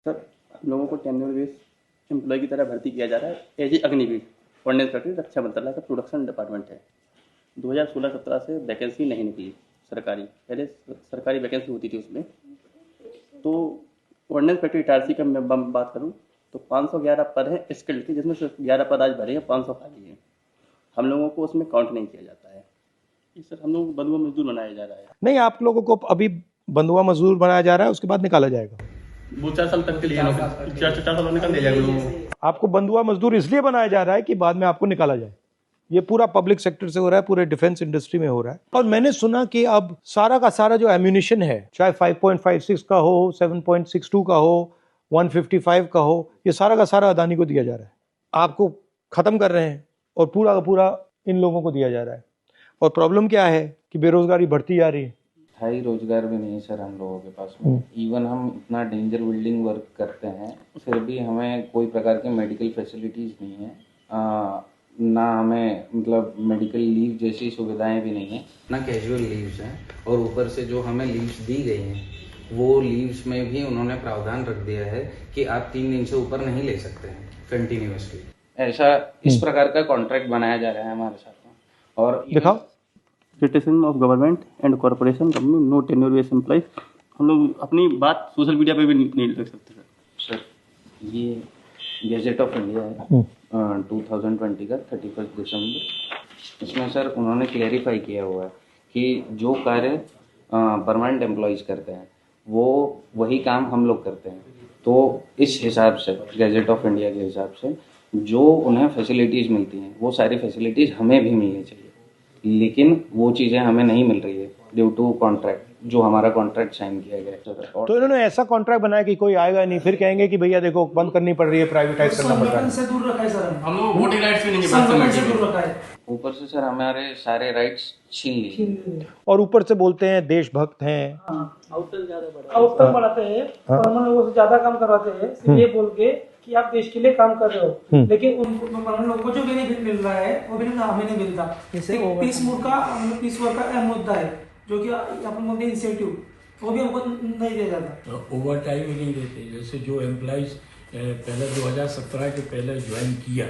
Sir, हम लोगों को टेन्योर बेस्ड एम्प्लॉय की तरह भर्ती किया जा रहा है as a Agniveer. Ordnance factory रक्षा मंत्रालय का प्रोडक्शन डिपार्टमेंट है। 2016-17 से वैकेंसी नहीं निकली सरकारी, पहले सरकारी वैकेंसी होती थी उसमें। तो ऑर्डिनेंस फैक्ट्री इटारसी का मैं बात करूँ तो 511 पद हैं स्किल्ड के, जिसमें सिर्फ 11 पद आज भरे हैं, 500 खाली हैं। हम लोगों को उसमें काउंट नहीं किया जाता है। सर, हम लोग बंधुआ मजदूर बनाया जा रहा है। नहीं, आप लोगों को अभी बंधुआ मजदूर बनाया जा रहा है, उसके बाद निकाला जाएगा। वो 4 साल तक के लिए 4 साल में निकाल दिया जाएगा लोगों को। आपको बंधुआ मजदूर इसलिए बनाया जा रहा है कि बाद में आपको निकाला जाए। ये पूरा पब्लिक सेक्टर से हो रहा है, पूरे डिफेंस इंडस्ट्री में हो रहा है। और मैंने सुना कि अब सारा का सारा जो एम्यूनिशन है, चाहे 5.56 का हो, 7.62 का हो, 155 का हो, ये सारा का सारा अदानी को दिया जा रहा है। आपको खत्म कर रहे हैं और पूरा का पूरा इन लोगों को दिया जा रहा है। और प्रॉब्लम क्या है कि बेरोजगारी बढ़ती जा रही है। स्थायी रोजगार भी नहीं है सर हम लोगों के पास में। इवन हम इतना डेंजर बिल्डिंग वर्क करते हैं, फिर भी हमें कोई प्रकार के मेडिकल फैसिलिटीज़ नहीं है। ना हमें मतलब मेडिकल लीव जैसी सुविधाएं भी नहीं है, ना कैजुअल लीव्स हैं। और ऊपर से जो हमें लीव्स दी गई हैं वो लीव्स में भी उन्होंने प्रावधान रख दिया है कि आप 3 दिन से ऊपर नहीं ले सकते हैं कंटिन्यूअसली। ऐसा इस प्रकार का कॉन्ट्रैक्ट बनाया जा रहा है हमारे साथ में। और दिखाओ, criticism of government and corporation company, no tenure based employ. हम लोग अपनी बात सोशल मीडिया पे भी नहीं लिख सकते सर। ये गैजेट ऑफ इंडिया है 2020 का 31 दिसंबर। इसमें सर उन्होंने क्लेरिफाई किया हुआ है कि जो कार्य परमानेंट एम्प्लॉयज़ करते हैं वो वही काम हम लोग करते हैं। तो इस हिसाब से गैजेट ऑफ इंडिया के हिसाब से जो उन्हें फैसिलिटीज़ मिलती हैं वो सारी फैसिलिटीज़ हमें भी मिलनी चाहिए, लेकिन वो चीज़ें हमें नहीं मिल रही है ड्यू टू कॉन्ट्रैक्ट, जो हमारा कॉन्ट्रैक्ट साइन किया गया है। तो इन्होंने ऐसा कॉन्ट्रैक्ट बनाया कि कोई आएगा नहीं, फिर कहेंगे कि भैया देखो बंद करनी पड़ रही है, प्राइवेटाइज करना पड़ रहा है। से दूर रखा है सर, हम लोग वोटिंग राइट्स भी नहीं है, बात से दूर रखा है। ऊपर से सर हमारे सारे राइट्स छीन लिए और ऊपर से बोलते हैं देशभक्त हैं। आउटकम बढ़ाते हैं, परमानेंट लोगों से ज्यादा काम करवाते हैं, सिर्फ ये बोल के कि आप देश के लिए काम कर रहे हो, लेकिन उन परमानेंट लोगों को जो बेनिफिट मिल रहा है वो बेनिफिट हमें नहीं मिलता। पीस वर्क का मुद्दा है जो कि अपन बोलते हैं इंसेंटिव, वो भी हमको नहीं दिया जाता। तो ओवर टाइम ही नहीं देते। जैसे जो एम्प्लॉइज पहले 2017 के पहले ज्वाइन किया,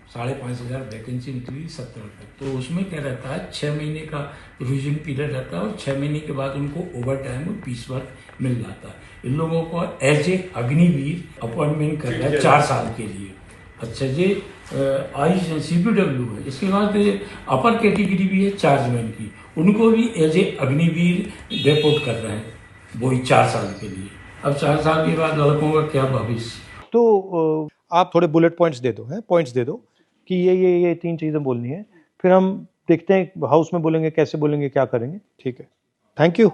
5,500 वैकेंसी निकली 17 तक, तो उसमें क्या रहता है 6 महीने का रिविजन पीरियड रहता है और 6 महीने के बाद उनको ओवर टाइम और पीस वर्क मिल जाता है। इन लोगों को एज ए अग्निवीर अपॉइंटमेंट कर रहा है 4 साल के लिए। अच्छा जी, ICPW है, इसके बाद अपर कैटेगरी भी है चार्जमैन की, उनको भी एज ए अग्निवीर डेपोट कर रहे हैं वही 4 साल के लिए। अब 4 साल के बाद लड़कों का क्या भविष्य। तो आप थोड़े बुलेट पॉइंट्स दे दो, पॉइंट्स दे दो कि ये 3 चीजें बोलनी है, फिर हम देखते हैं हाउस में बोलेंगे, कैसे बोलेंगे, क्या करेंगे। ठीक है, थैंक यू।